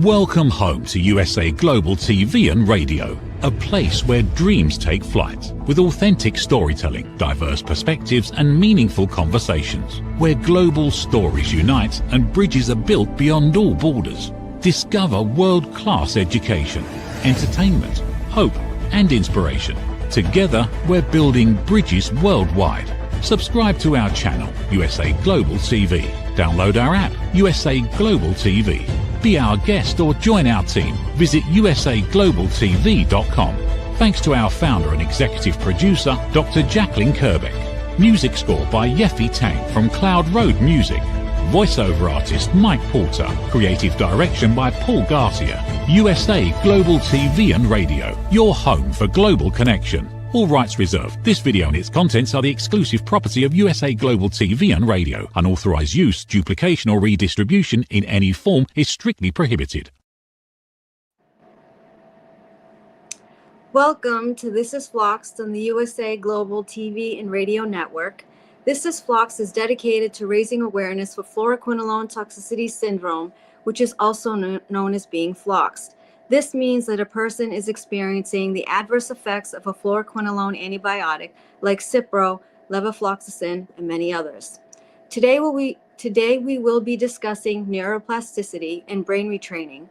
Welcome home to USA Global TV and Radio, a place where dreams take flight, with authentic storytelling, diverse perspectives and meaningful conversations, where global stories unite and bridges are built beyond all borders. Discover world-class education, entertainment, hope and inspiration. Together, we're building bridges worldwide. Subscribe to our channel, USA Global TV. Download our app, USA Global TV. Be our guest or join our team. Visit usaglobaltv.com. Thanks to our founder and executive producer, Dr. Jacqueline Kerbeck. Music score by Yeffy Tang from Cloud Road Music. Voiceover artist Mike Porter. Creative direction by Paul Garcia. USA Global TV and Radio. Your home for global connection. All rights reserved. This video and its contents are the exclusive property of USA Global TV and Radio. Unauthorized use, duplication or redistribution in any form is strictly prohibited. Welcome to This Is Floxed on the USA Global TV and Radio Network. This Is Floxed is dedicated to raising awareness for fluoroquinolone toxicity syndrome, which is also known as being floxed. This means that a person is experiencing the adverse effects of a fluoroquinolone antibiotic like Cipro, levofloxacin, and many others. Today we will be discussing neuroplasticity and brain retraining.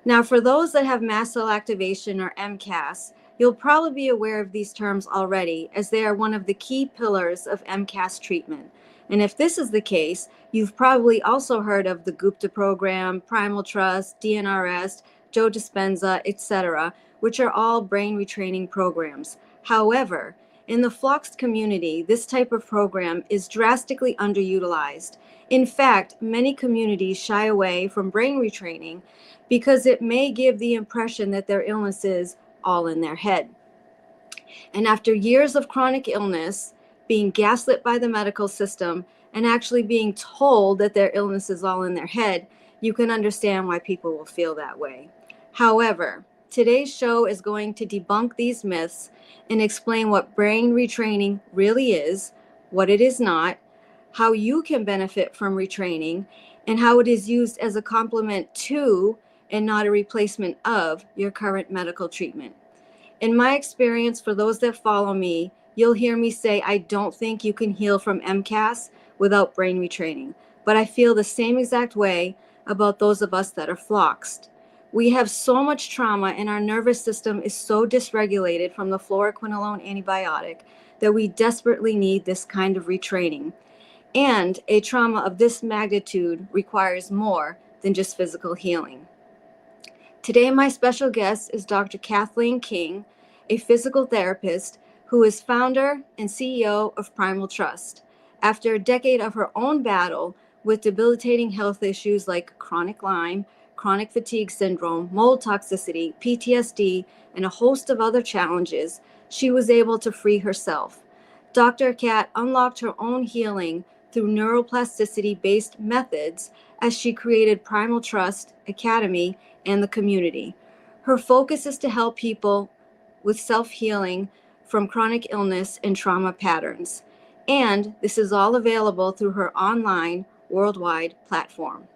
Now, for those that have mast cell activation or MCAS, you'll probably be aware of these terms already, as they are one of the key pillars of MCAS treatment. And if this is the case, you've probably also heard of the Gupta program, Primal Trust, DNRS, Joe Dispenza, etc., which are all brain retraining programs. However, in the Floxed community, this type of program is drastically underutilized. In fact, many communities shy away from brain retraining because it may give the impression that their illness is all in their head. And after years of chronic illness, being gaslit by the medical system, and actually being told that their illness is all in their head, you can understand why people will feel that way. However, today's show is going to debunk these myths and explain what brain retraining really is, what it is not, how you can benefit from retraining, and how it is used as a complement to and not a replacement of your current medical treatment. In my experience, for those that follow me, you'll hear me say I don't think you can heal from MCAS without brain retraining, but I feel the same exact way about those of us that are floxed. We have so much trauma and our nervous system is so dysregulated from the fluoroquinolone antibiotic that we desperately need this kind of retraining. And a trauma of this magnitude requires more than just physical healing. Today, my special guest is Dr. Cathleen King, a physical therapist who is founder and CEO of Primal Trust. After a decade of her own battle with debilitating health issues like chronic Lyme, chronic fatigue syndrome, mold toxicity, PTSD, and a host of other challenges, she was able to free herself. Dr. Kat unlocked her own healing through neuroplasticity-based methods as she created Primal Trust Academy and the community. Her focus is to help people with self-healing from chronic illness and trauma patterns. And this is all available through her online worldwide platform.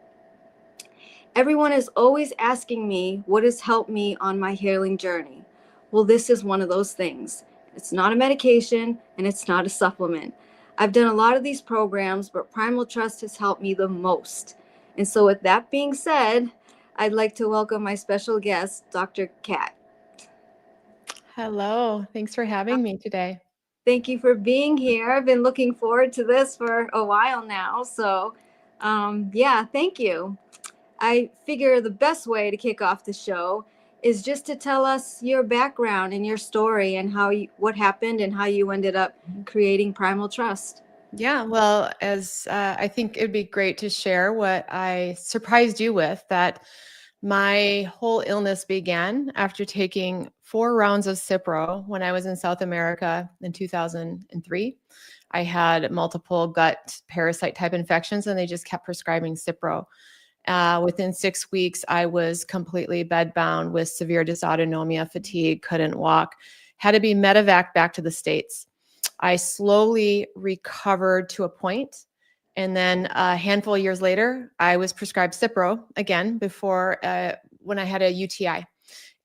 Everyone is always asking me what has helped me on my healing journey. Well, this is one of those things. It's not a medication and it's not a supplement. I've done a lot of these programs, but Primal Trust has helped me the most. And so with that being said, I'd like to welcome my special guest, Dr. Kat. Hello, thanks for having me today. Thank you for being here. I've been looking forward to this for a while now. So yeah, thank you. I figure the best way to kick off the show is just to tell us your background and your story and what happened and how you ended up creating Primal Trust. Yeah, well, as I think it'd be great to share what I surprised you with, that my whole illness began after taking 4 rounds of Cipro when I was in South America in 2003. I had multiple gut parasite type infections and they just kept prescribing Cipro. Within 6 weeks, I was completely bedbound with severe dysautonomia, fatigue, couldn't walk, had to be medevac back to the States. I slowly recovered to a point And then a handful of years later, I was prescribed Cipro again before when I had a UTI.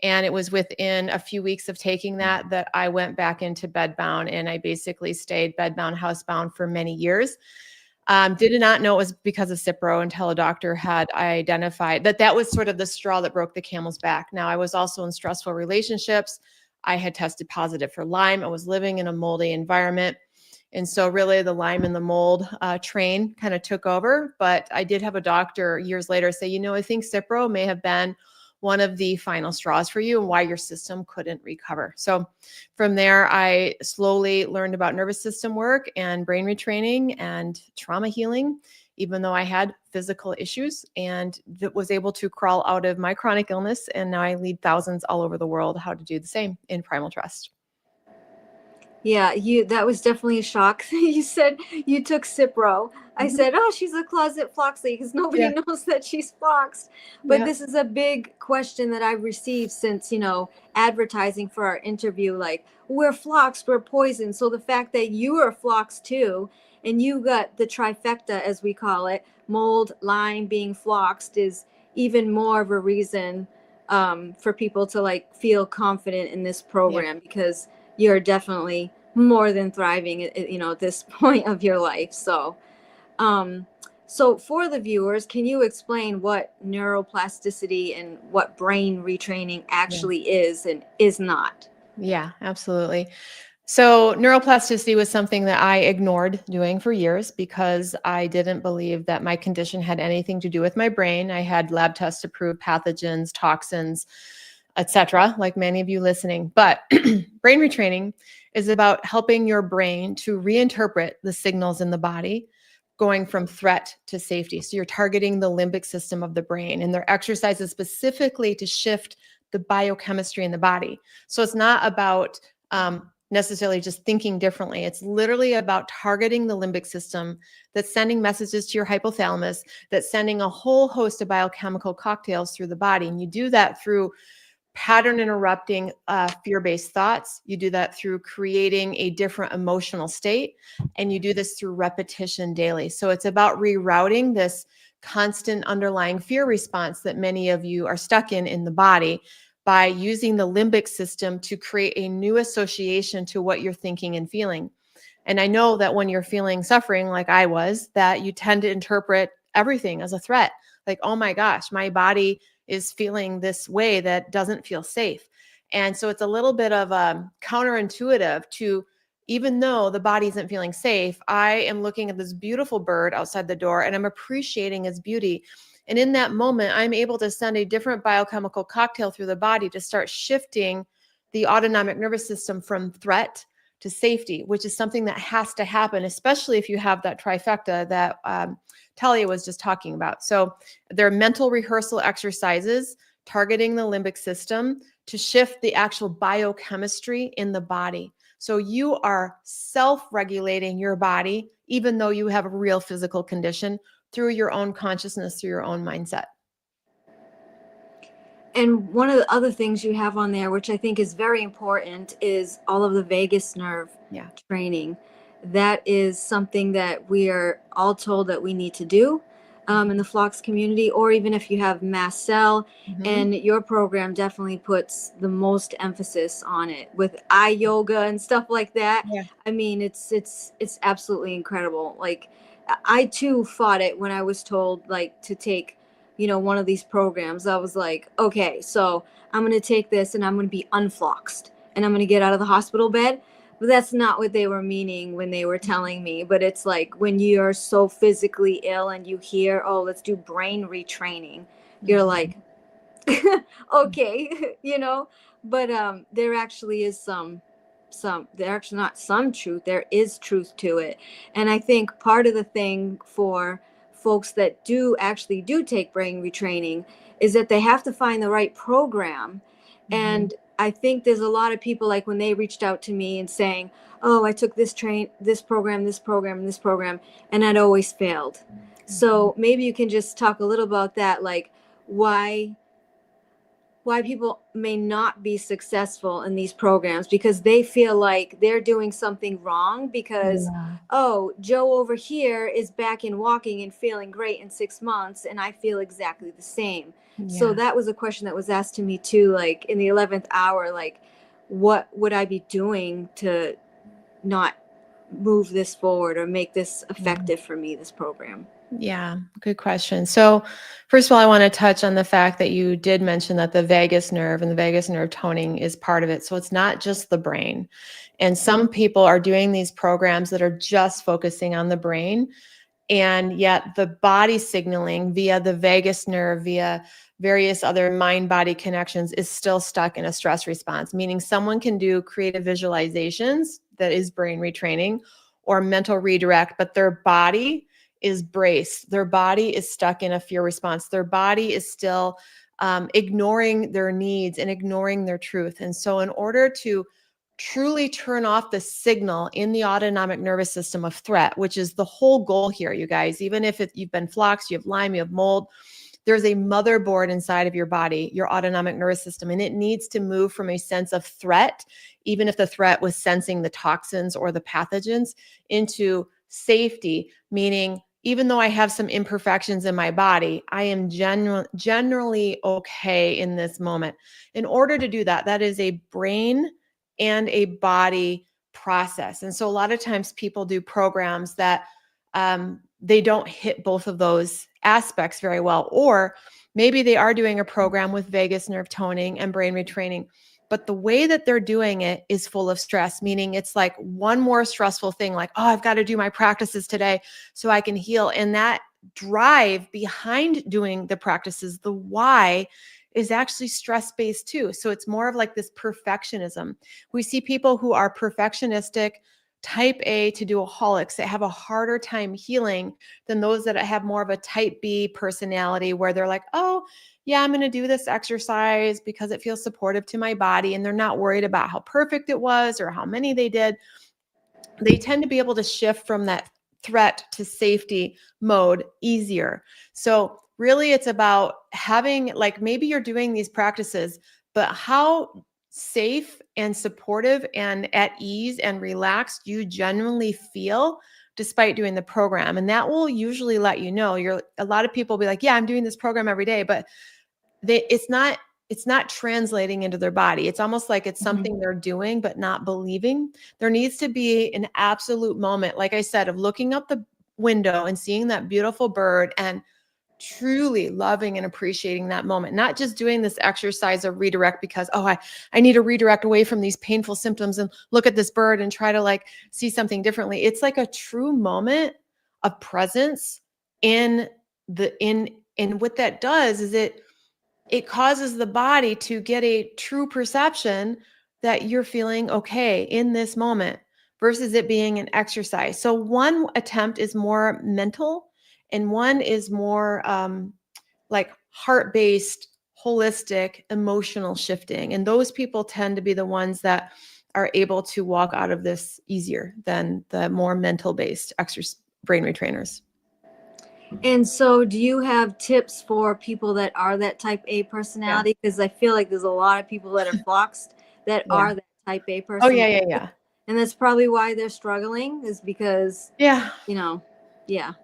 And it was within a few weeks of taking that I went back into bedbound, and I basically stayed bedbound, housebound for many years. Did not know it was because of Cipro until a doctor had identified that was sort of the straw that broke the camel's back. Now, I was also in stressful relationships. I had tested positive for Lyme. I was living in a moldy environment. And so really the Lyme and the mold train kind of took over. But I did have a doctor years later say, I think Cipro may have been one of the final straws for you and why your system couldn't recover. So from there, I slowly learned about nervous system work and brain retraining and trauma healing, even though I had physical issues, and was able to crawl out of my chronic illness. And now I lead thousands all over the world how to do the same in Primal Trust. Yeah, that was definitely a shock. You said you took Cipro. I said, oh, she's a closet Floxley, because nobody knows that she's Floxed. But this is a big question that I've received since, advertising for our interview, like, we're Floxed, we're poisoned. So the fact that you are Floxed too, and you got the trifecta, as we call it, mold, Lyme, being Floxed, is even more of a reason for people to feel confident in this program, because you're definitely more than thriving at this point of your life. So so for the viewers, can you explain what neuroplasticity and what brain retraining actually is and is not? Yeah, absolutely. So neuroplasticity was something that I ignored doing for years because I didn't believe that my condition had anything to do with my brain. I had lab tests to prove pathogens, toxins, etc., like many of you listening. But brain retraining is about helping your brain to reinterpret the signals in the body, going from threat to safety. So you're targeting the limbic system of the brain, and there are exercises specifically to shift the biochemistry in the body. So it's not about necessarily just thinking differently. It's literally about targeting the limbic system that's sending messages to your hypothalamus, that's sending a whole host of biochemical cocktails through the body. And you do that through pattern interrupting fear-based thoughts. You do that through creating a different emotional state, and you do this through repetition daily. So it's about rerouting this constant underlying fear response that many of you are stuck in the body, by using the limbic system to create a new association to what you're thinking and feeling. And I know that when you're feeling suffering like I was, that you tend to interpret everything as a threat. Like, oh my gosh, my body is feeling this way that doesn't feel safe. And so it's a little bit of counterintuitive to, even though the body isn't feeling safe, I am looking at this beautiful bird outside the door and I'm appreciating its beauty. And in that moment, I'm able to send a different biochemical cocktail through the body to start shifting the autonomic nervous system from threat to safety, which is something that has to happen, especially if you have that trifecta that Talia was just talking about. So there are mental rehearsal exercises targeting the limbic system to shift the actual biochemistry in the body. So you are self-regulating your body, even though you have a real physical condition, through your own consciousness, through your own mindset. And one of the other things you have on there, which I think is very important, is all of the vagus nerve training. That is something that we are all told that we need to do in the Flox community, or even if you have mast cell. And your program definitely puts the most emphasis on it with eye yoga and stuff like that. I mean, it's absolutely incredible. Like, I too fought it when I was told to take one of these programs. I was like, okay, so I'm going to take this and I'm going to be unfloxed and I'm going to get out of the hospital bed. But that's not what they were meaning when they were telling me. But it's like when you're so physically ill and you hear, oh, let's do brain retraining, you're like, okay, but there actually is there actually not some truth, there is truth to it. And I think part of the thing for folks that do take brain retraining is that they have to find the right program. And I think there's a lot of people, like when they reached out to me and saying, oh, I took this program, and this program, and I'd always failed. So maybe you can just talk a little about that, like why why people may not be successful in these programs, because they feel like they're doing something wrong because, Yeah. oh, Joe over here is back in walking and feeling great in 6 months and I feel exactly the same. So Yeah. that was a question that was asked to me too, like in the 11th hour, like what would I be doing to not move this forward or make this effective for me, this program? Yeah, good question. So, first of all, I want to touch on the fact that you did mention that the vagus nerve and the vagus nerve toning is part of it. So, it's not just the brain. And some people are doing these programs that are just focusing on the brain, and yet the body signaling via the vagus nerve, via various other mind body connections, is still stuck in a stress response, meaning someone can do creative visualizations, that is brain retraining, or mental redirect, but their body is braced. Their body is stuck in a fear response. Their body is still ignoring their needs and ignoring their truth. And so, in order to truly turn off the signal in the autonomic nervous system of threat, which is the whole goal here, you guys, even if you've been floxed, you have Lyme, you have mold, there's a motherboard inside of your body, your autonomic nervous system, and it needs to move from a sense of threat, even if the threat was sensing the toxins or the pathogens, into safety, meaning even though I have some imperfections in my body, I am generally okay in this moment. In order to do that, that is a brain and a body process. And so a lot of times people do programs that they don't hit both of those aspects very well. Or maybe they are doing a program with vagus nerve toning and brain retraining, but the way that they're doing it is full of stress, meaning it's like one more stressful thing, like, oh, I've got to do my practices today so I can heal. And that drive behind doing the practices, the why, is actually stress-based too. So it's more of like this perfectionism. We see people who are perfectionistic, type A to doaholics, that have a harder time healing than those that have more of a type B personality, where they're like, oh, yeah, I'm going to do this exercise because it feels supportive to my body. And they're not worried about how perfect it was or how many they did. They tend to be able to shift from that threat to safety mode easier. So really it's about having, like, maybe you're doing these practices, but how safe and supportive and at ease and relaxed you genuinely feel despite doing the program. And that will usually let you know. A lot of people will be like, yeah, I'm doing this program every day, but it's not translating into their body. It's almost like it's something they're doing but not believing. There needs to be an absolute moment, like I said, of looking out the window and seeing that beautiful bird and truly loving and appreciating that moment, not just doing this exercise of redirect because, oh, I need to redirect away from these painful symptoms and look at this bird and try to like see something differently. It's like a true moment of presence in what that does is it causes the body to get a true perception that you're feeling okay in this moment versus it being an exercise. So one attempt is more mental and one is more like heart-based, holistic, emotional shifting. And those people tend to be the ones that are able to walk out of this easier than the more mental-based brain retrainers. And so do you have tips for people that are that type A personality? Because I feel like there's a lot of people that are floxed that Yeah. are that type A Oh, personality. yeah. And that's probably why they're struggling, is because, Yeah. Yeah.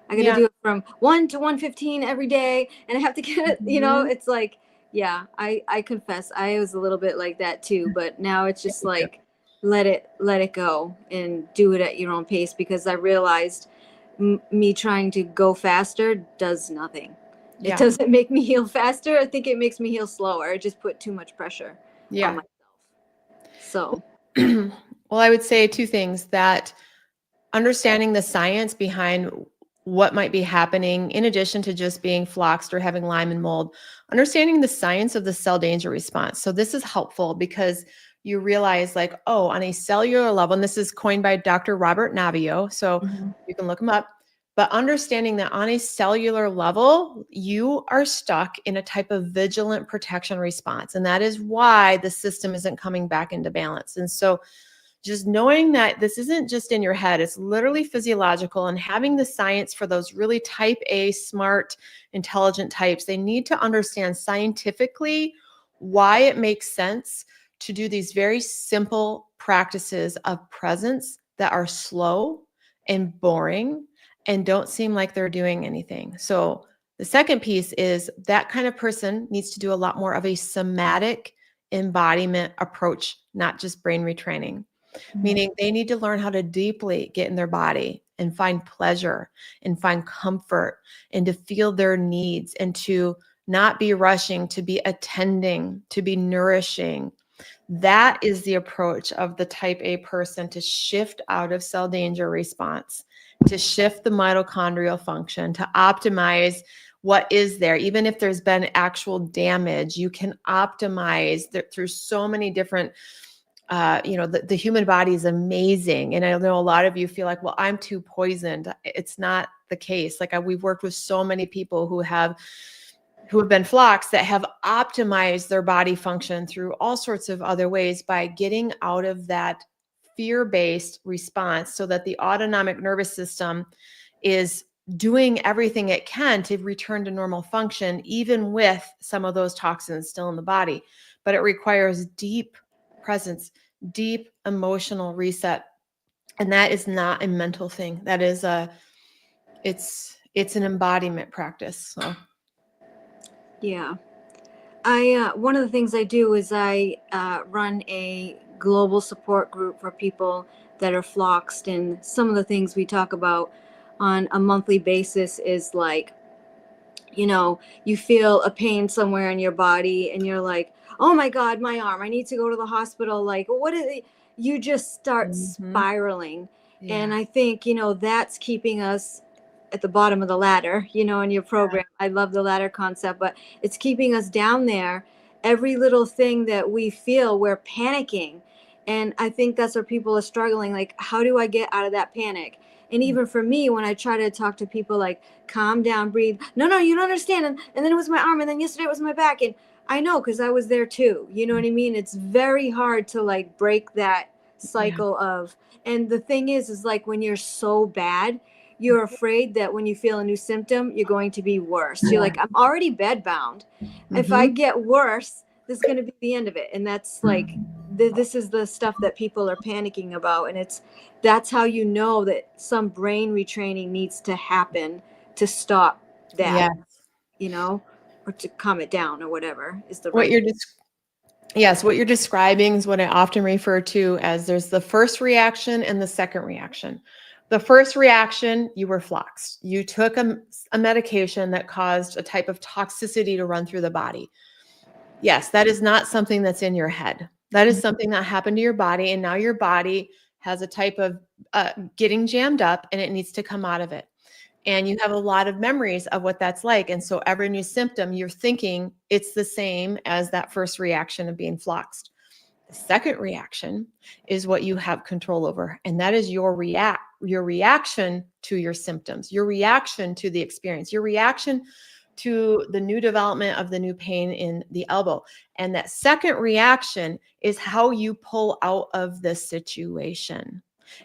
I got to Yeah. do it from 1 to 1:15 every day. And I have to get it, it's like, yeah, I confess I was a little bit like that too. But now it's just like, let it go and do it at your own pace, because I realized me trying to go faster does nothing. Yeah. It doesn't make me heal faster. I think it makes me heal slower. I just put too much pressure on myself. So, well, I would say two things: that understanding the science behind what might be happening, in addition to just being floxed or having Lyme and mold, understanding the science of the cell danger response. So this is helpful because you realize, like, oh, on a cellular level, and this is coined by Dr. Robert Navio, so you can look him up, but understanding that on a cellular level, you are stuck in a type of vigilant protection response. And that is why the system isn't coming back into balance. And so just knowing that this isn't just in your head, it's literally physiological, and having the science for those really type A, smart, intelligent types, they need to understand scientifically why it makes sense to do these very simple practices of presence that are slow and boring and don't seem like they're doing anything. So the second piece is that kind of person needs to do a lot more of a somatic embodiment approach, not just brain retraining, meaning they need to learn how to deeply get in their body and find pleasure and find comfort and to feel their needs and to not be rushing, to be attending, to be nourishing. That is the approach of the type A person to shift out of cell danger response, to shift the mitochondrial function, to optimize what is there. Even if there's been actual damage, you can optimize through so many different, the human body is amazing. And I know a lot of you feel like, well, I'm too poisoned. It's not the case. Like we've worked with so many people who have been floxed that have optimized their body function through all sorts of other ways by getting out of that fear-based response so that the autonomic nervous system is doing everything it can to return to normal function, even with some of those toxins still in the body. But it requires deep presence, deep emotional reset. And that is not a mental thing. That is it's an embodiment practice. So. Yeah. One of the things I do is I run a global support group for people that are floxed, and some of the things we talk about on a monthly basis is like, you feel a pain somewhere in your body and you're like, oh my God, my arm, I need to go to the hospital. Like, what is it? You just start spiraling. Yeah. And I think, that's keeping us at the bottom of the ladder, in your program. I love the ladder concept, but it's keeping us down there. Every little thing that we feel, we're panicking. And I think that's where people are struggling. Like, how do I get out of that panic? And even for me, when I try to talk to people like, calm down, breathe. No, you don't understand. And then it was my arm. And then yesterday it was my back. And I know, because I was there too. You know what I mean? It's very hard to like break that cycle of, and the thing is like when you're so bad, you're afraid that when you feel a new symptom, you're going to be worse. You're like, I'm already bed bound. If I get worse, this is going to be the end of it. And that's like, this is the stuff that people are panicking about. And that's how you know that some brain retraining needs to happen to stop that, or to calm it down or whatever is the right. What you're describing is what I often refer to as there's the first reaction and the second reaction. The first reaction, you were floxed. You took a medication that caused a type of toxicity to run through the body. Yes, that is not something that's in your head. That is something that happened to your body, and now your body has a type of getting jammed up, and it needs to come out of it. And you have a lot of memories of what that's like. And so every new symptom, you're thinking it's the same as that first reaction of being floxed. The second reaction is what you have control over. And that is your reaction to your symptoms, your reaction to the experience, your reaction to the new development of the new pain in the elbow. And that second reaction is how you pull out of the situation.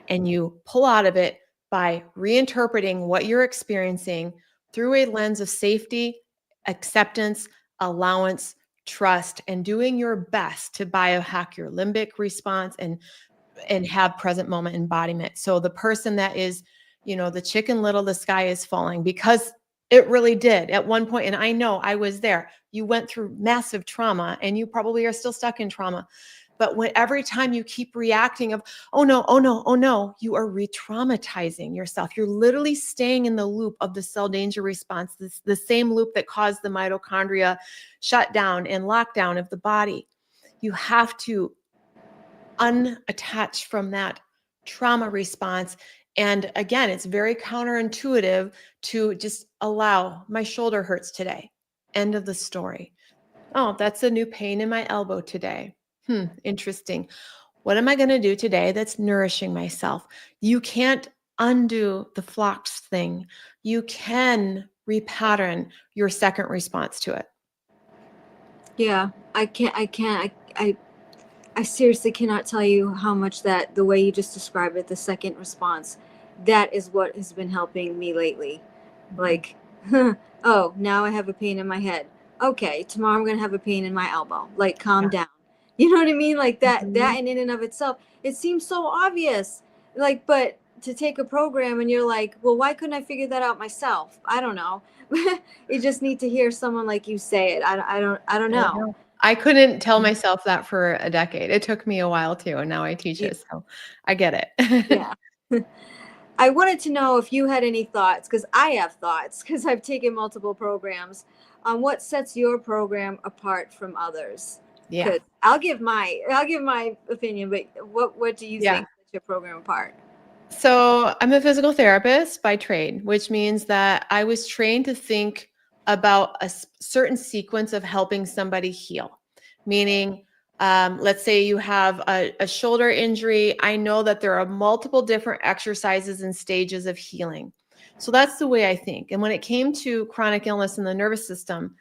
And you pull out of it by reinterpreting what you're experiencing through a lens of safety, acceptance, allowance, trust, and doing your best to biohack your limbic response and have present moment embodiment. So the person that is, the Chicken Little, the sky is falling, because it really did at one point. And I know I was there. You went through massive trauma and you probably are still stuck in trauma. But every time you keep reacting of, oh no, you are re-traumatizing yourself. You're literally staying in the loop of the cell danger response, the same loop that caused the mitochondria shutdown and lockdown of the body. You have to unattach from that trauma response. And again, it's very counterintuitive to just allow, my shoulder hurts today. End of the story. Oh, that's a new pain in my elbow today. Interesting. What am I going to do today that's nourishing myself? You can't undo the floxed thing. You can repattern your second response to it. Yeah, I seriously cannot tell you how much that the way you just described it, the second response, that is what has been helping me lately. Like, oh, now I have a pain in my head. okay, tomorrow I'm going to have a pain in my elbow. Like, calm Yeah. down. You know what I mean? Like that, Mhm. in and of itself, it seems so obvious. Like, but to take a program and you're like, well, why couldn't I figure that out myself? I don't know. You just need to hear someone like you say it. I don't I know. know. I couldn't tell myself that for a decade. It took me a while too, and now I teach Yeah. it, so I get it. Yeah. I wanted to know if you had any thoughts, because I have thoughts, because I've taken multiple programs, on what sets your program apart from others. Yeah. Because I'll give my opinion, but what do you Yeah. think sets your program apart? So I'm a physical therapist by trade, which means that I was trained to think about a certain sequence of helping somebody heal. Meaning, let's say you have a shoulder injury. I know that there are multiple different exercises and stages of healing. So that's the way I think. And when it came to chronic illness in the nervous system,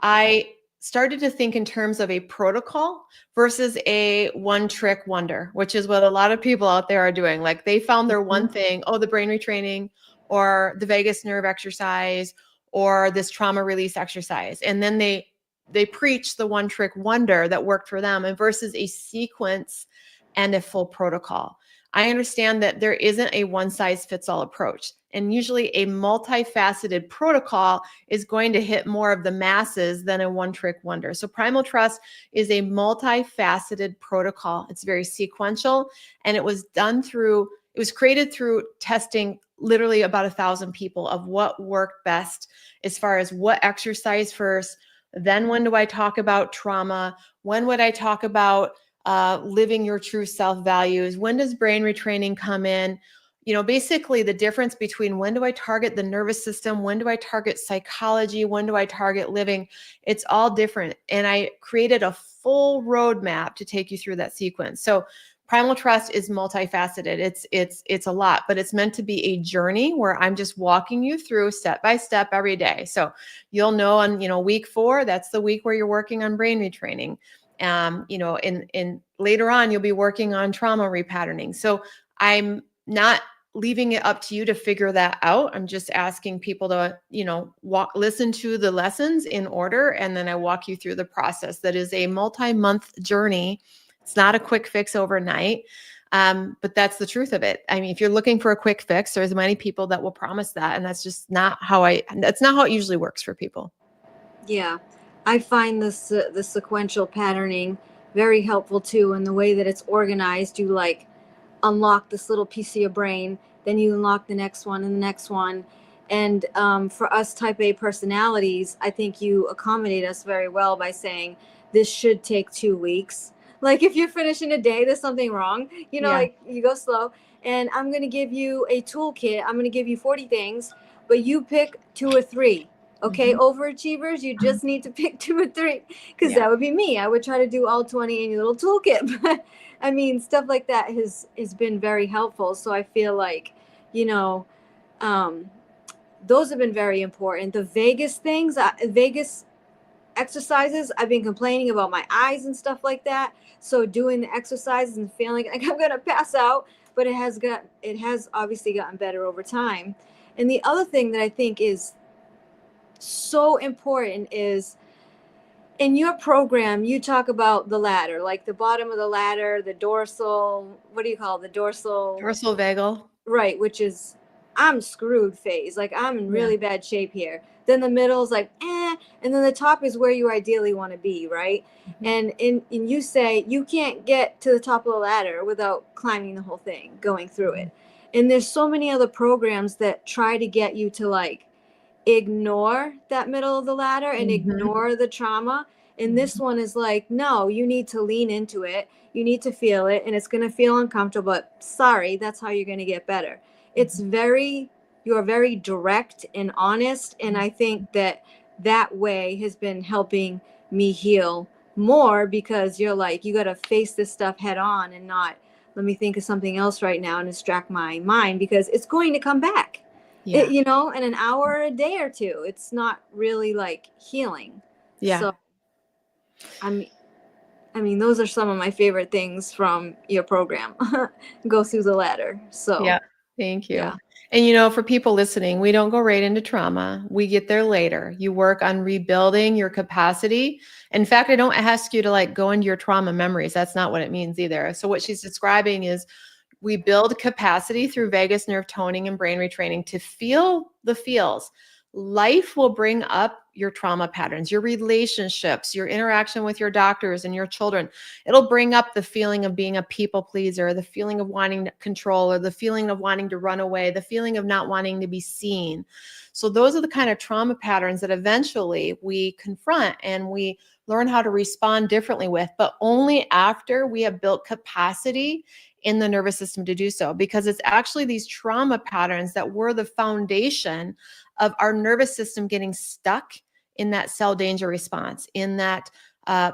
I started to think in terms of a protocol versus a one trick wonder, which is what a lot of people out there are doing. Like they found their one thing, oh, the brain retraining or the vagus nerve exercise or this trauma release exercise. And then they preach the one trick wonder that worked for them and versus a sequence and a full protocol. I understand that there isn't a one size fits all approach. And usually a multifaceted protocol is going to hit more of the masses than a one trick wonder. So Primal Trust is a multifaceted protocol. It's very sequential, and it was created through testing literally about 1,000 people of what worked best as far as what exercise first, then when do I talk about trauma, when would I talk about living your true self values, when does brain retraining come in, basically the difference between when do I target the nervous system, when do I target psychology, when do I target living, it's all different. And I created a full roadmap to take you through that sequence. So Primal Trust is multifaceted. It's a lot, but it's meant to be a journey where I'm just walking you through step by step every day. So you'll know on, week 4, that's the week where you're working on brain retraining. In later on, you'll be working on trauma repatterning. So I'm not leaving it up to you to figure that out. I'm just asking people to, listen to the lessons in order. And then I walk you through the process that is a multi-month journey. It's not a quick fix overnight. But that's the truth of it. I mean, if you're looking for a quick fix, there's many people that will promise that. And that's just that's not how it usually works for people. Yeah, I find this the sequential patterning very helpful too, in the way that it's organized. You like unlock this little piece of your brain, then you unlock the next one and the next one. And for us type A personalities, I think you accommodate us very well by saying this should take 2 weeks. Like if you're finishing a day, there's something wrong. Yeah. Like you go slow. And I'm going to give you a toolkit. I'm going to give you 40 things, but you pick 2 or 3. Okay, overachievers, you just need to pick 2 or 3, because Yeah. that would be me. I would try to do all 20 in your little toolkit. But I mean, stuff like that has been very helpful. So I feel like, those have been very important. The Vegas exercises, I've been complaining about my eyes and stuff like that. So doing the exercises and feeling like I'm gonna pass out, but it has obviously gotten better over time. And the other thing that I think is so important is, in your program, you talk about the ladder, like the bottom of the ladder, the dorsal, what do you call it? The dorsal, Dorsal vagal. right, which is I'm screwed phase. Like I'm in Yeah. really bad shape here. Then the middle is like, and then the top is where you ideally want to be, right? And you say you can't get to the top of the ladder without climbing the whole thing, going through it. And there's so many other programs that try to get you to like ignore that middle of the ladder and ignore the trauma. And this one is like, no, you need to lean into it. You need to feel it, and it's going to feel uncomfortable, but sorry, that's how you're going to get better. You're very direct and honest. And I think that way has been helping me heal more, because you're like, you got to face this stuff head on and not, let me think of something else right now and distract my mind, because it's going to come back. Yeah. In an hour or a day or two. It's not really like healing. Yeah. So I mean, those are some of my favorite things from your program. Go through the ladder. So Yeah. Thank you. yeah. And for people listening, we don't go right into trauma. We get there later. You work on rebuilding your capacity. In fact, I don't ask you to like go into your trauma memories. That's not what it means either. So what she's describing is we build capacity through vagus nerve toning and brain retraining to feel the feels. Life will bring up your trauma patterns, your relationships, your interaction with your doctors and your children. It'll bring up the feeling of being a people pleaser, the feeling of wanting control, or the feeling of wanting to run away, the feeling of not wanting to be seen. So those are the kind of trauma patterns that eventually we confront and we learn how to respond differently with, but only after we have built capacity in the nervous system to do so, because it's actually these trauma patterns that were the foundation of our nervous system getting stuck in that cell danger response, in that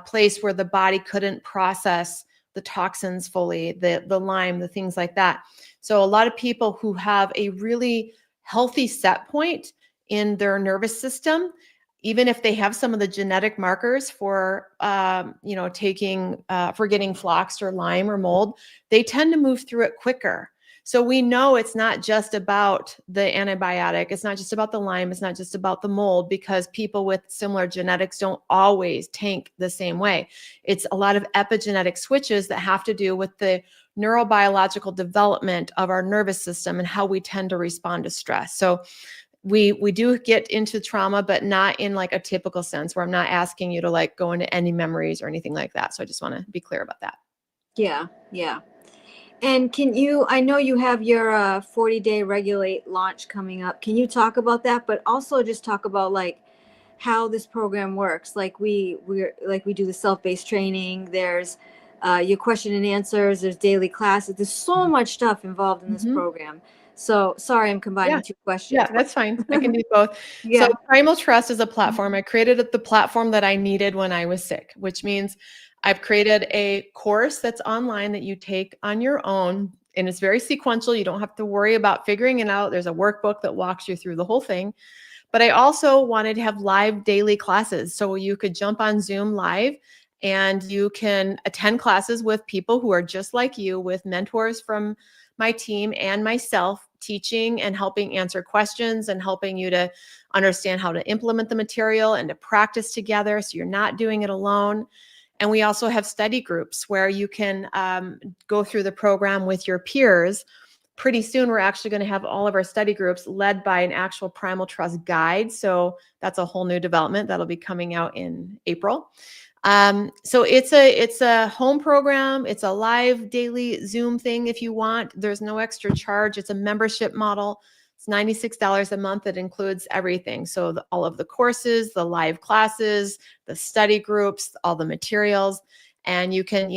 place where the body couldn't process the toxins fully, the Lyme, the things like that. So a lot of people who have a really healthy set point in their nervous system, even if they have some of the genetic markers for, taking, for getting floxed or Lyme or mold, they tend to move through it quicker. So we know it's not just about the antibiotic. It's not just about the Lyme. It's not just about the mold, because people with similar genetics don't always tank the same way. It's a lot of epigenetic switches that have to do with the neurobiological development of our nervous system and how we tend to respond to stress. So we do get into trauma, but not in like a typical sense where I'm not asking you to like go into any memories or anything like that. So I just want to be clear about that. Yeah, yeah. And I know you have your 40-day Regulate launch coming up. Can you talk about that? But also just talk about like how this program works. Like we do the self-based training. There's your question and answers. There's daily classes. There's so much stuff involved in this program. So sorry, I'm combining two questions. Yeah, that's fine. I can do both. Yeah. So Primal Trust is a platform. I created the platform that I needed when I was sick, which means I've created a course that's online that you take on your own, and it's very sequential. You don't have to worry about figuring it out. There's a workbook that walks you through the whole thing. But I also wanted to have live daily classes. So you could jump on Zoom live and you can attend classes with people who are just like you, with mentors from my team and myself, teaching and helping answer questions and helping you to understand how to implement the material and to practice together so you're not doing it alone. And we also have study groups where you can go through the program with your peers. Pretty soon, we're actually going to have all of our study groups led by an actual Primal Trust guide. So that's a whole new development that'll be coming out in April. So it's a home program. It's a live daily Zoom thing if you want. There's no extra charge. It's a membership model. It's $96 a month. It includes everything. So all of the courses, the live classes, the study groups, all the materials. And you can,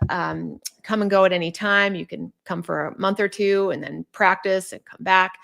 come and go at any time. You can come for a month or two and then practice and come back.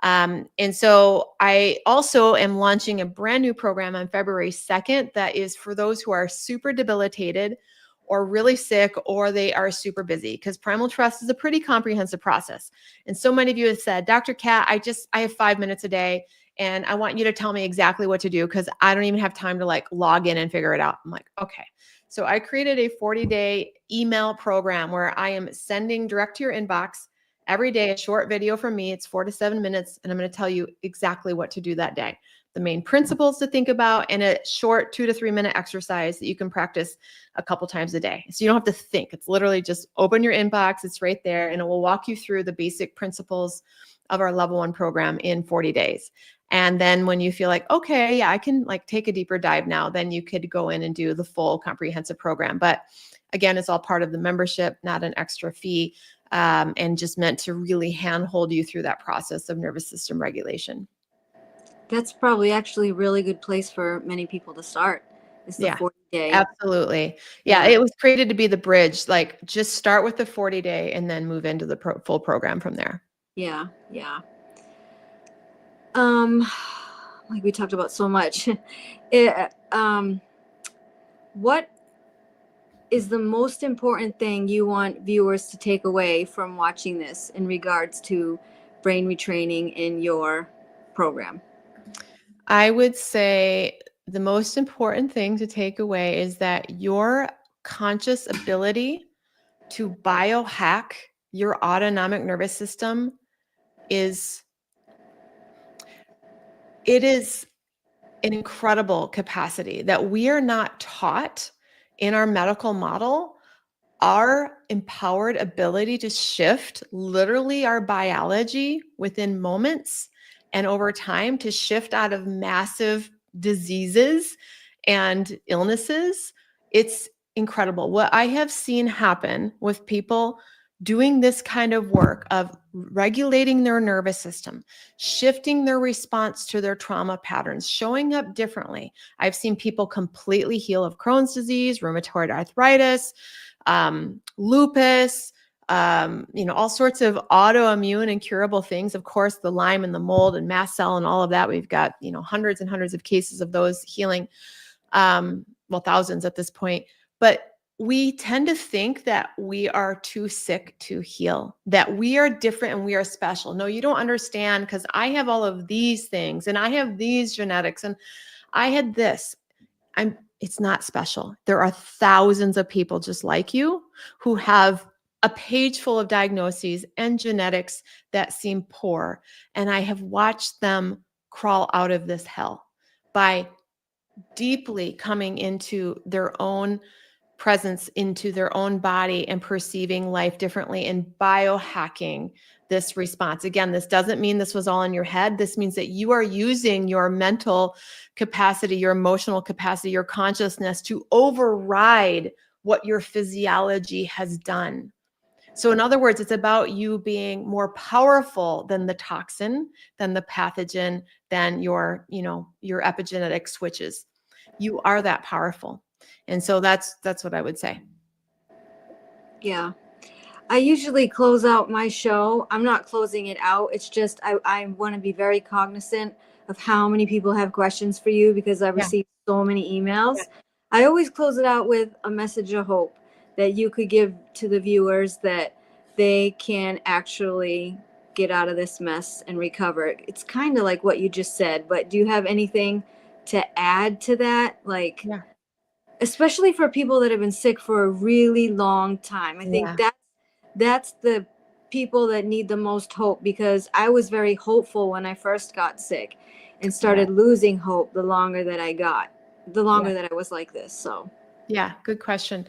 And so I also am launching a brand new program on February 2nd that is for those who are super debilitated or really sick, or they are super busy, because Primal Trust is a pretty comprehensive process. And so many of you have said, Dr. Kat, I have 5 minutes a day and I want you to tell me exactly what to do, because I don't even have time to like log in and figure it out. I'm like, okay. So I created a 40-day email program where I am sending direct to your inbox every day a short video from me. It's 4 to 7 minutes, and I'm going to tell you exactly what to do that day, the main principles to think about, and a short 2 to 3 minute exercise that you can practice a couple times a day. So you don't have to think. It's literally just open your inbox. It's right there, and it will walk you through the basic principles of our level 1 program in 40 days. And then when you feel like, okay, yeah, I can like take a deeper dive now, then you could go in and do the full comprehensive program. But again, it's all part of the membership, not an extra fee, and just meant to really handhold you through that process of nervous system regulation. That's probably actually a really good place for many people to start. It's the 40-day. Absolutely. Yeah, it was created to be the bridge. Like just start with the 40-day and then move into the full program from there. Yeah, yeah. Like we talked about so much. What is the most important thing you want viewers to take away from watching this in regards to brain retraining in your program? I would say the most important thing to take away is that your conscious ability to biohack your autonomic nervous system is it is an incredible capacity that we are not taught in our medical model. Our empowered ability to shift literally our biology within moments and over time, to shift out of massive diseases and illnesses. It's incredible. What I have seen happen with people doing this kind of work of regulating their nervous system, shifting their response to their trauma patterns, showing up differently. I've seen people completely heal of Crohn's disease, rheumatoid arthritis, lupus, all sorts of autoimmune and curable things. Of course, the Lyme and the mold and mast cell and all of that. We've got, hundreds and hundreds of cases of those healing. Thousands at this point. But we tend to think that we are too sick to heal, that we are different and we are special. No, you don't understand, because I have all of these things and I have these genetics and I had this. It's not special. There are thousands of people just like you who have a page full of diagnoses and genetics that seem poor. And I have watched them crawl out of this hell by deeply coming into their own presence, into their own body, and perceiving life differently and biohacking this response. Again, this doesn't mean this was all in your head. This means that you are using your mental capacity, your emotional capacity, your consciousness to override what your physiology has done. So in other words, it's about you being more powerful than the toxin, than the pathogen, than your epigenetic switches. You are that powerful. And so that's what I would say. Yeah. I usually close out my show. I'm not closing it out. It's just I want to be very cognizant of how many people have questions for you, because I've received so many emails. Yeah. I always close it out with a message of hope that you could give to the viewers, that they can actually get out of this mess and recover. It's kind of like what you just said, but do you have anything to add to that? Like, especially for people that have been sick for a really long time. I think that's the people that need the most hope, because I was very hopeful when I first got sick and started losing hope the longer that I was like this. So yeah, good question.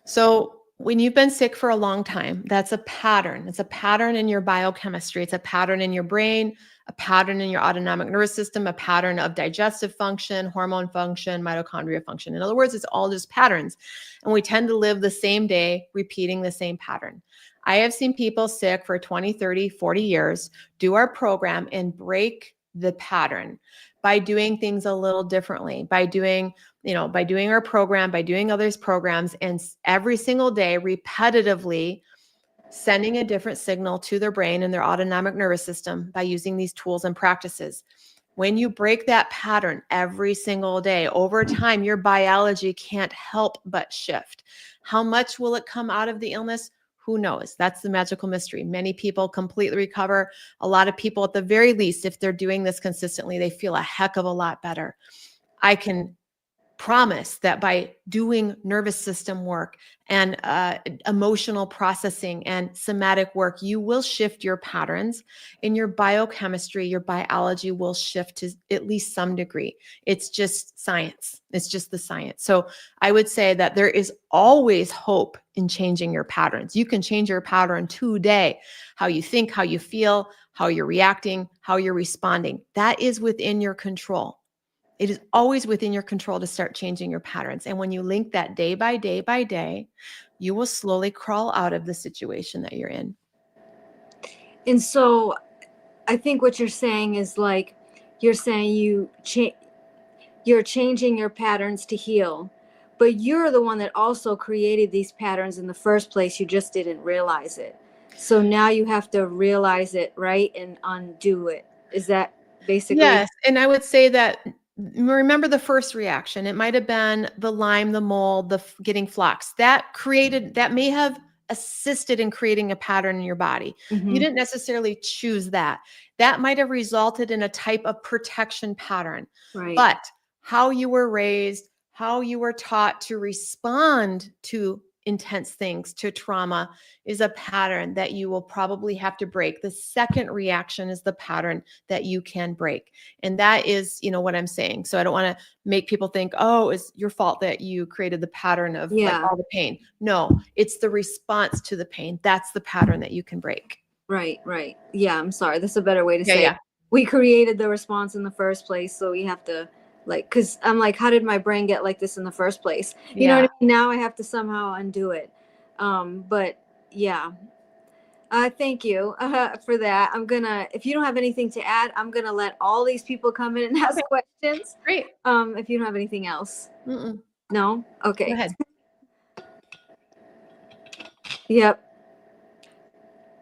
So when you've been sick for a long time, that's a pattern. It's a pattern in your biochemistry. It's a pattern in your brain, a pattern in your autonomic nervous system, a pattern of digestive function, hormone function, mitochondria function. In other words, it's all just patterns. And we tend to live the same day, repeating the same pattern. I have seen people sick for 20, 30, 40 years do our program and break the pattern by doing things a little differently, by doing our program, by doing others' programs, and every single day repetitively sending a different signal to their brain and their autonomic nervous system by using these tools and practices. When you break that pattern every single day, over time, your biology can't help but shift. How much will it come out of the illness? Who knows? That's the magical mystery. Many people completely recover. A lot of people, at the very least, if they're doing this consistently, they feel a heck of a lot better. I can promise that by doing nervous system work and emotional processing and somatic work, you will shift your patterns, and your biochemistry, your biology will shift to at least some degree. It's just science. It's just the science. So I would say that there is always hope in changing your patterns. You can change your pattern today. How you think, how you feel, how you're reacting, how you're responding. That is within your control. It is always within your control to start changing your patterns. And when you link that day by day by day, you will slowly crawl out of the situation that you're in. And so I think what you're saying is, like, you're saying you're changing your patterns to heal, but you're the one that also created these patterns in the first place. You just didn't realize it. So now you have to realize it, right? And undo it. Is that basically? Yes. And I would say that, remember the first reaction. It might have been the Lyme, the mold, getting flux. That may have assisted in creating a pattern in your body. Mm-hmm. You didn't necessarily choose that. That might have resulted in a type of protection pattern. Right. But how you were raised, how you were taught to respond to intense things to trauma is a pattern that you will probably have to break. The second reaction is the pattern that you can break. And that is, what I'm saying. So I don't want to make people think, oh, it's your fault that you created the pattern of like all the pain. No, it's the response to the pain. That's the pattern that you can break. Right. Yeah, I'm sorry. That's a better way to say Yeah. it. We created the response in the first place, so we have to because I'm like, how did my brain get like this in the first place? You know what I mean? Now I have to somehow undo it. But yeah. Thank you for that. if you don't have anything to add, I'm gonna let all these people come in and ask questions. Great. If you don't have anything else. Mm-mm. No? Okay. Go ahead. Yep.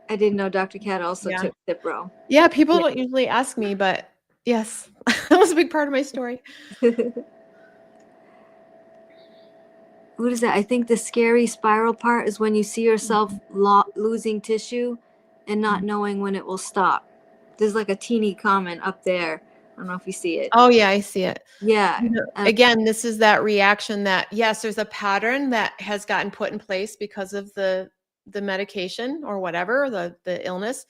I didn't know Dr. Cat also took Cipro. Yeah, people don't usually ask me, but yes, that was a big part of my story. What is that? I think the scary spiral part is when you see yourself losing tissue and not knowing when it will stop. There's like a teeny comment up there. I don't know if you see it. Oh yeah, I see it. Yeah. Again, this is that reaction that, yes, there's a pattern that has gotten put in place because of the medication or whatever, the illness.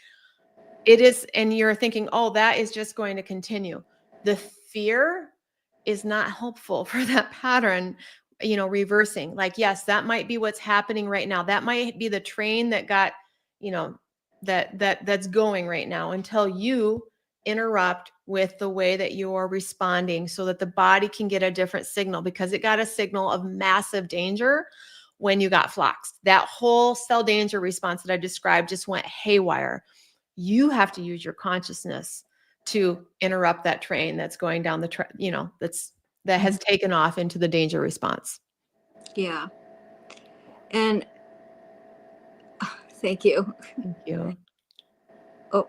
It is, and you're thinking, oh, that is just going to continue. The fear is not helpful for that pattern, reversing. Like, yes, that might be what's happening right now. That might be the train that got, that's going right now until you interrupt with the way that you're responding so that the body can get a different signal, because it got a signal of massive danger when you got floxed. That whole cell danger response that I described just went haywire. You have to use your consciousness to interrupt that train that's going down the that has taken off into the danger response. Yeah. And thank you. Thank you. Oh,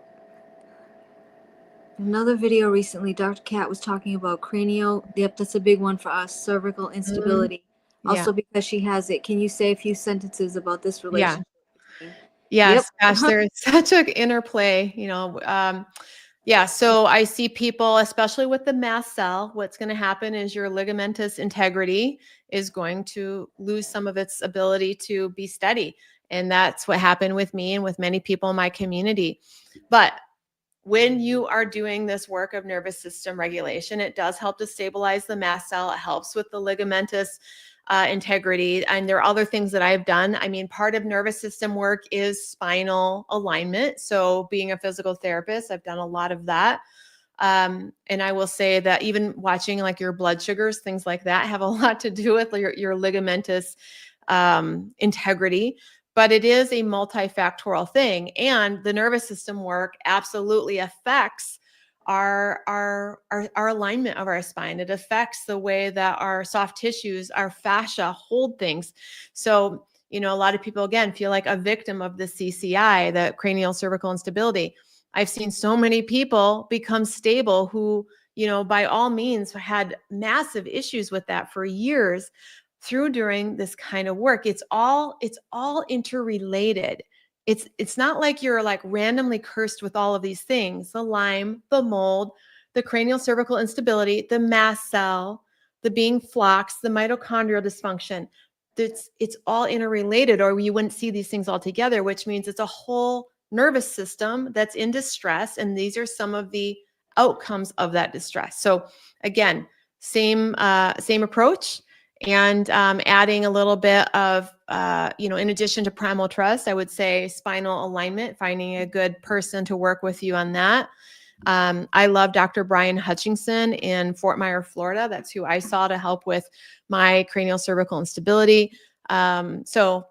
another video recently, Dr. Cat was talking about cranial. Yep, that's a big one for us. Cervical instability. Also because she has it. Can you say a few sentences about this relationship? Yes. Gosh, there is such an interplay, so I see people, especially with the mast cell, what's going to happen is your ligamentous integrity is going to lose some of its ability to be steady. And that's what happened with me and with many people in my community. But when you are doing this work of nervous system regulation, it does help to stabilize the mast cell. It helps with the ligamentous integrity. And there are other things that I've done. I mean, part of nervous system work is spinal alignment. So being a physical therapist, I've done a lot of that. And I will say that even watching like your blood sugars, things like that have a lot to do with your ligamentous integrity. But it is a multifactorial thing. And the nervous system work absolutely affects our alignment of our spine. It affects the way that our soft tissues, our fascia hold things. So, a lot of people, again, feel like a victim of the CCI, the cranial cervical instability. I've seen so many people become stable who, by all means had massive issues with that for years through doing this kind of work. It's all interrelated. It's not like you're like randomly cursed with all of these things: the Lyme, the mold, the cranial cervical instability, the mast cell, the being floxed, the mitochondrial dysfunction. It's all interrelated, or you wouldn't see these things all together, which means it's a whole nervous system that's in distress. And these are some of the outcomes of that distress. So again, same approach. And adding a little bit of, in addition to Primal Trust, I would say spinal alignment, finding a good person to work with you on that. I love Dr. Brian Hutchinson in Fort Myers, Florida. That's who I saw to help with my cranial cervical instability. That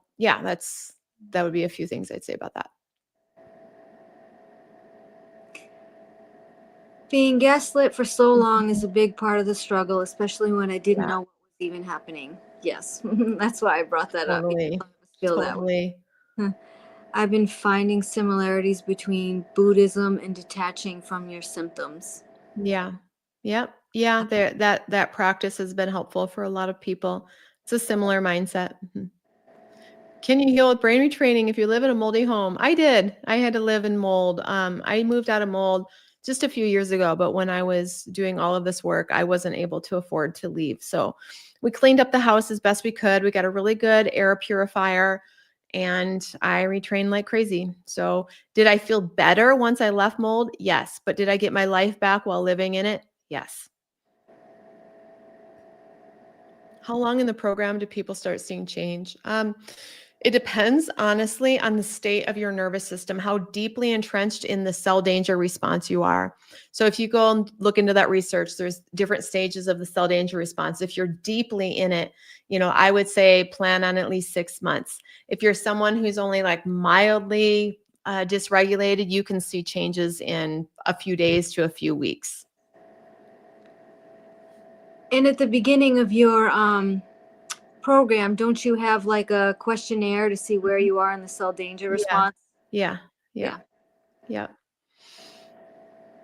would be a few things I'd say about that. Being gaslit for so long is a big part of the struggle, especially when I didn't know what was even happening. Yes, that's why I brought that up. Totally. I've been finding similarities between Buddhism and detaching from your symptoms. Yeah. Yep. Yeah. That practice has been helpful for a lot of people. It's a similar mindset. Mm-hmm. Can you heal with brain retraining if you live in a moldy home? I did. I had to live in mold. I moved out of mold just a few years ago, but when I was doing all of this work, I wasn't able to afford to leave. So we cleaned up the house as best we could. We got a really good air purifier, and I retrained like crazy. So did I feel better once I left mold? Yes. But did I get my life back while living in it? Yes. How long in the program do people start seeing change? It depends, honestly, on the state of your nervous system, how deeply entrenched in the cell danger response you are. So if you go and look into that research, there's different stages of the cell danger response. If you're deeply in it, I would say plan on at least 6 months. If you're someone who's only like mildly dysregulated, you can see changes in a few days to a few weeks. And at the beginning of your program, don't you have like a questionnaire to see where you are in the cell danger response? Yeah.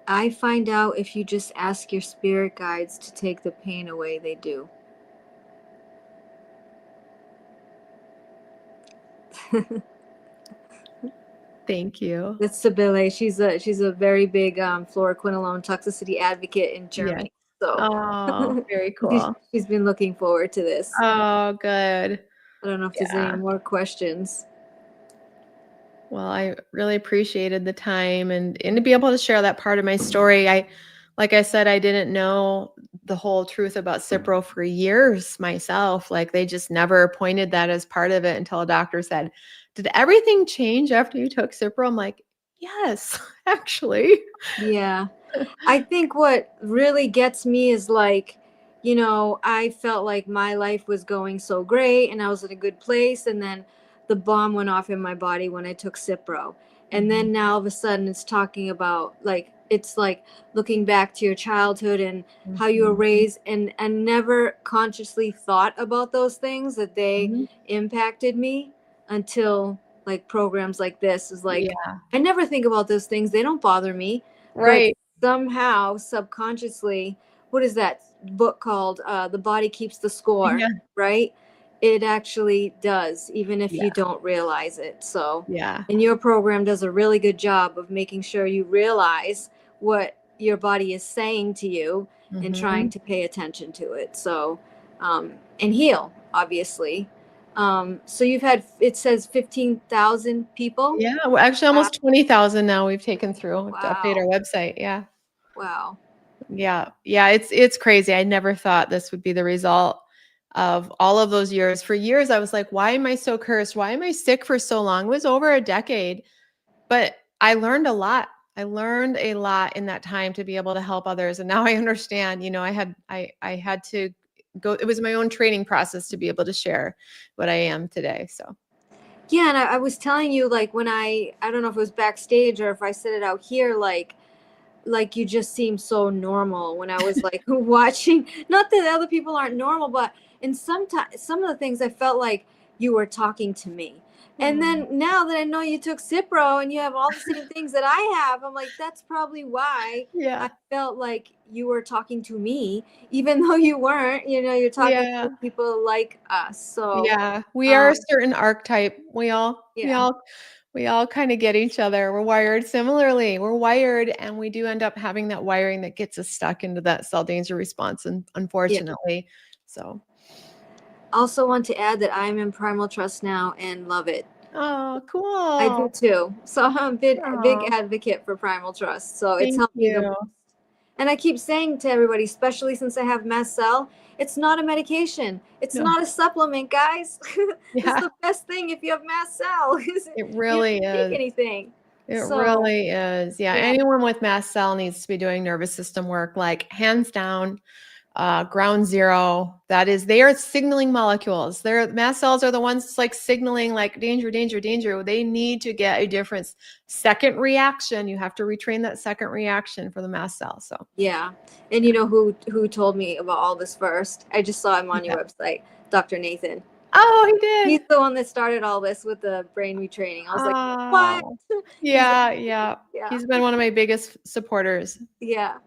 I find out if you just ask your spirit guides to take the pain away, they do. Thank you. That's Sibylle. She's a very big fluoroquinolone toxicity advocate in Germany. So Oh, very cool. she's been looking forward to this. Oh, good. I don't know if there's any more questions. Well, I really appreciated the time and to be able to share that part of my story. Like I said, I didn't know the whole truth about Cipro for years myself. Like they just never pointed that as part of it until a doctor said, "Did everything change after you took Cipro?" I'm like, "Yes, actually." Yeah. I think what really gets me is like, I felt like my life was going so great and I was in a good place. And then the bomb went off in my body when I took Cipro. And then now all of a sudden it's talking about like, it's like looking back to your childhood and how you were raised and never consciously thought about those things that they impacted me until like programs like this is like, I never think about those things. They don't bother me. Right. But somehow subconsciously, what is that book called? The Body Keeps the Score, right? It actually does, even if you don't realize it. So, and your program does a really good job of making sure you realize what your body is saying to you and trying to pay attention to it. So, and heal, obviously. So you've had, it says 15,000 people. Yeah, well, actually almost 20,000 now we've taken through to update our Wow. website. Yeah. Wow. Yeah. It's crazy. I never thought this would be the result of all of those years. For years, I was like, why am I so cursed? Why am I sick for so long? It was over a decade, but I learned a lot. I learned a lot in that time to be able to help others. And now I understand, I had to go, it was my own training process to be able to share what I am today. So. Yeah. And I was telling you, like, when I don't know if it was backstage or if I said it out here, like you just seem so normal when I was like watching, not that other people aren't normal, but in some of the things I felt like you were talking to me. And then now that I know you took Cipro and you have all the same things that I have, I'm like, that's probably why I felt like you were talking to me, even though you weren't, you're talking to people like us. So we are a certain archetype. We all kind of get each other. We're wired similarly. We're wired, and we do end up having that wiring that gets us stuck into that cell danger response, and unfortunately. So also want to add that I'm in Primal Trust now and love it. Oh, cool. I do too. So I'm a big advocate for Primal Trust. So it's helped me the most. And I keep saying to everybody, especially since I have mast cell, it's not a medication. It's not a supplement, guys. It's the best thing if you have mast cell. It really you don't is. take anything. It really is. Yeah. Anyone with mast cell needs to be doing nervous system work, like hands down. Ground zero. That is, they are signaling molecules. Their mast cells are the ones like signaling like danger, danger, danger. They need to get a different second reaction. You have to retrain that second reaction for the mast cell. So yeah. And you know who told me about all this first? I just saw him on your website, Dr. Nathan. Oh, he did. He's the one that started all this with the brain retraining. I was like, what? Yeah. He's been one of my biggest supporters. Yeah.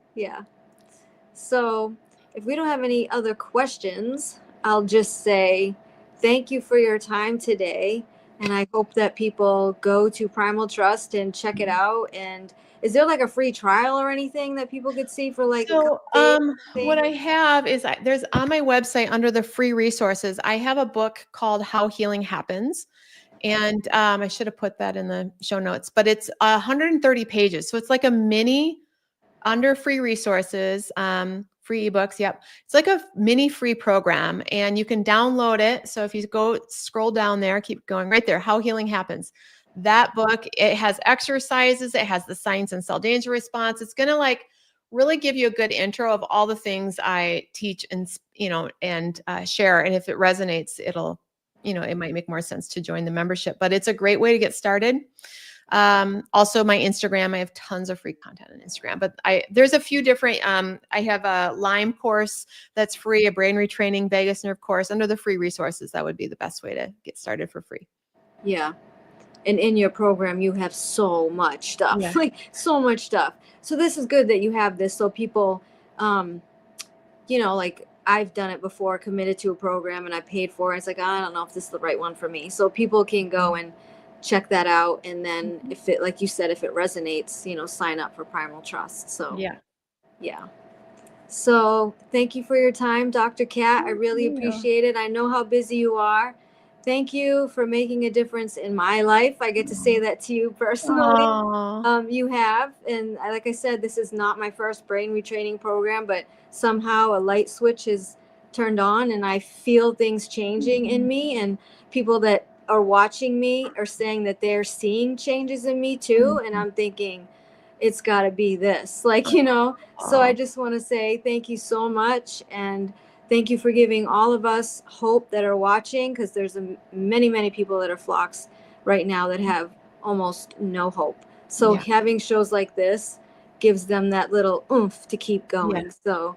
So if we don't have any other questions, I'll just say thank you for your time today. And I hope that people go to Primal Trust and check it out. And is there like a free trial or anything that people could see for like a So, couple days? what I have is there's on my website under the free resources, I have a book called How Healing Happens. And I should have put that in the show notes, but it's 130 pages. So it's like a mini under free resources, free ebooks. Yep. It's like a mini free program and you can download it. So if you go scroll down there, keep going right there, How Healing Happens. That book, it has exercises. It has the science and cell danger response. It's going to like really give you a good intro of all the things I teach and, and share. And if it resonates, it'll, it might make more sense to join the membership, but it's a great way to get started. Also my Instagram, I have tons of free content on Instagram, but there's a few different, I have a Lyme course that's free, a brain retraining vagus nerve course under the free resources. That would be the best way to get started for free. Yeah. And in your program, you have so much stuff, like so much stuff. So this is good that you have this. So people, like I've done it before, committed to a program and I paid for it. It's like, I don't know if this is the right one for me. So people can go and check that out. And then if it, like you said, if it resonates, sign up for Primal Trust. So yeah. So thank you for your time, Dr. Kat. I really appreciate it. I know how busy you are. Thank you for making a difference in my life. I get to say that to you personally. You have. And like I said, this is not my first brain retraining program, but somehow a light switch is turned on and I feel things changing in me, and people that are watching me are saying that they're seeing changes in me too. And I'm thinking it's got to be this, so I just want to say thank you so much. And thank you for giving all of us hope that are watching, because there's many, many people that are floxed right now that have almost no hope. So having shows like this gives them that little oomph to keep going. So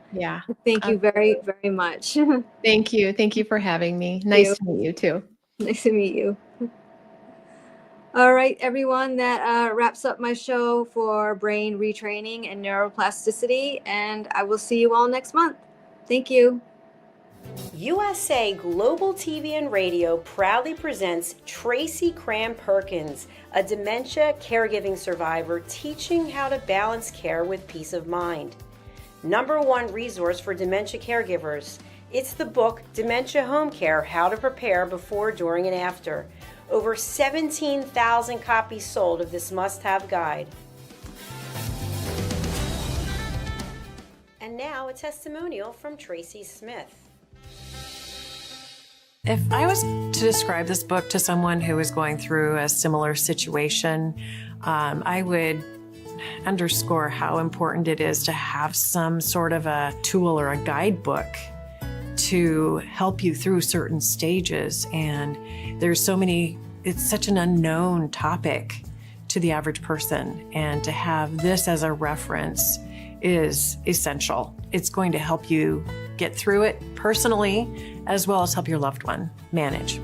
thank you very, very much. Thank you. Thank you for having me. Nice to meet you too. Nice to meet you. All right, everyone, that wraps up my show for brain retraining and neuroplasticity, and I will see you all next month. Thank you. USA Global TV and Radio proudly presents Tracy Cram-Perkins, a dementia caregiving survivor teaching how to balance care with peace of mind. #1 resource for dementia caregivers. It's the book Dementia Home Care: How to Prepare Before, During, and After. Over 17,000 copies sold of this must-have guide. And now a testimonial from Talia Smith. If I was to describe this book to someone who is going through a similar situation, I would underscore how important it is to have some sort of a tool or a guidebook to help you through certain stages. And there's it's such an unknown topic to the average person. And to have this as a reference is essential. It's going to help you get through it personally, as well as help your loved one manage.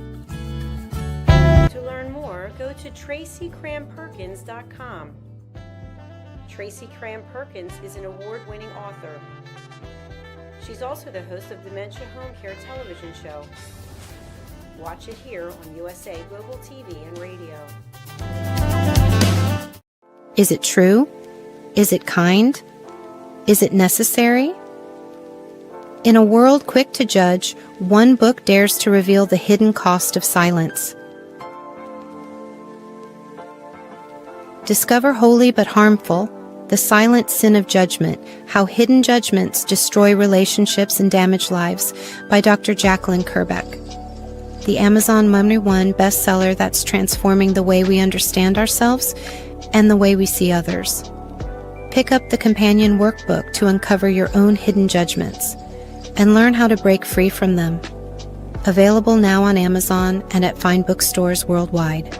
To learn more, go to TracyCramPerkins.com. Tracy Cram-Perkins is an award-winning author. She's also the host of Dementia Home Care television show. Watch it here on USA Global TV and Radio. Is it true? Is it kind? Is it necessary? In a world quick to judge, one book dares to reveal the hidden cost of silence. Discover Holy but Harmful: The Silent Sin of Judgment, How Hidden Judgments Destroy Relationships and Damage Lives, by Dr. Jacqueline Kerbeck. The Amazon #1 bestseller that's transforming the way we understand ourselves and the way we see others. Pick up the companion workbook to uncover your own hidden judgments and learn how to break free from them. Available now on Amazon and at fine bookstores worldwide.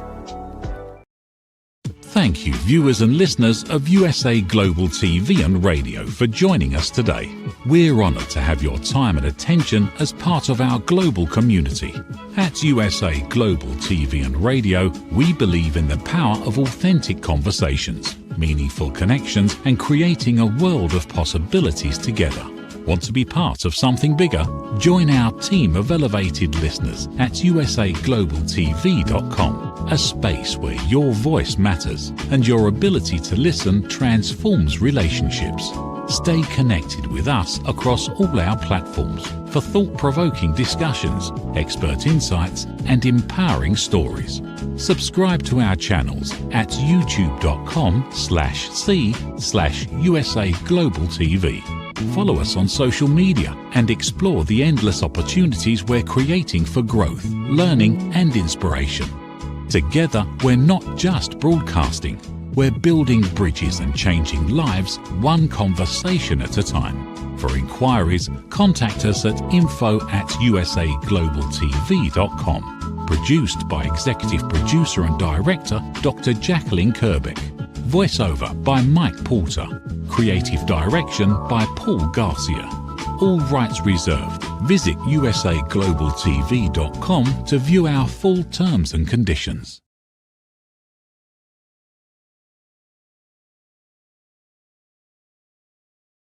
Thank you, viewers and listeners of USA Global TV and Radio, for joining us today. We're honoured to have your time and attention as part of our global community. At USA Global TV and Radio, we believe in the power of authentic conversations, meaningful connections, and creating a world of possibilities together. Want to be part of something bigger? Join our team of elevated listeners at usaglobaltv.com, a space where your voice matters and your ability to listen transforms relationships. Stay connected with us across all our platforms for thought-provoking discussions, expert insights, and empowering stories. Subscribe to our channels at youtube.com/c/USA Global TV. Follow us on social media and explore the endless opportunities we're creating for growth, learning, and inspiration. Together, we're not just broadcasting, we're building bridges and changing lives one conversation at a time. For inquiries, contact us at info@usaglobaltv.com. Produced by Executive Producer and Director Dr. Jacqueline Kerbeck. Voiceover by Mike Porter. Creative direction by Paul Garcia. All rights reserved. Visit usaglobaltv.com to view our full terms and conditions.